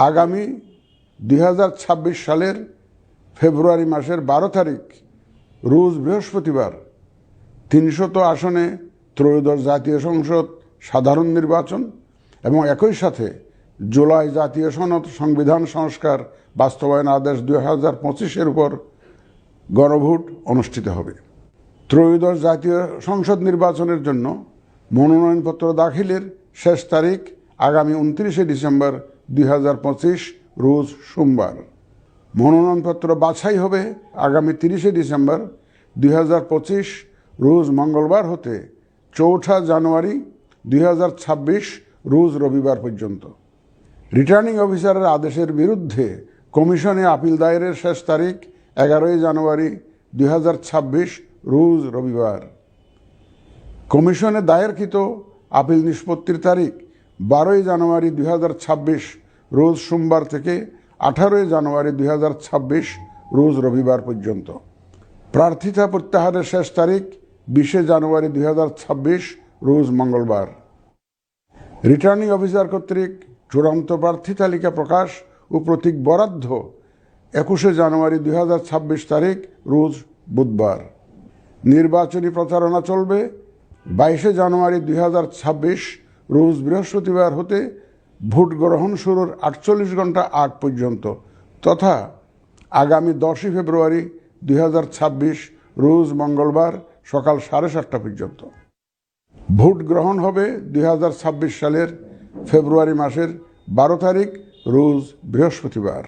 আগামী 2026 সালের ফেব্রুয়ারি মাসের 12 তারিখ রোজ বৃহস্পতিবার 300 আসনে ত্রয়োদশ জাতীয় সংসদ সাধারণ নির্বাচন এবং একই সাথে জুলাই জাতীয় সনদ সংবিধান সংস্কার বাস্তবায়ন আদেশ 2025-এর উপর গণভোট অনুষ্ঠিত হবে। ত্রয়োদশ জাতীয় সংসদ নির্বাচনের জন্য মনোনয়নপত্র দাখিলের শেষ তারিখ আগামী 29 ডিসেম্বর 2025 রোজ সোমবার। মনোনয়নপত্র বাছাই হবে আগামী 30 ডিসেম্বর 2025 রোজ মঙ্গলবার হতে 4 জানুয়ারি 2026 রোজ রবিবার পর্যন্ত। রিটার্নিং অফিসারের আদেশের বিরুদ্ধে কমিশনে আপিল দায়েরের শেষ তারিখ 11 জানুয়ারি 2026 রোজ রবিবার। কমিশনে দায়েরকৃত আপিল নিষ্পত্তির তারিখ 12 জানুয়ারি 2026 রোজ সোমবার থেকে 18 জানুয়ারি 2026 রোজ রবিবার পর্যন্ত। প্রার্থিতা প্রত্যাহারের শেষ তারিখ 20 জানুয়ারি 2026 রোজ মঙ্গলবার। রিটার্নিং অফিসার কর্তৃক চূড়ান্ত প্রার্থী তালিকা প্রকাশ ও প্রতীক বরাদ্দ 21 জানুয়ারি 2026 তারিখ রোজ বুধবার। নির্বাচনী প্রচারণা চলবে 22 জানুয়ারি 2026 রোজ বৃহস্পতিবার হতে ভোট গ্রহণ শুরুর 48 ঘন্টা আগ পর্যন্ত তথা আগামী 10 ফেব্রুয়ারি 2026 রোজ মঙ্গলবার সকাল 7:30 পর্যন্ত। ভোট গ্রহণ হবে 2026 সালের ফেব্রুয়ারি মাসের 12 তারিখ রোজ বৃহস্পতিবার।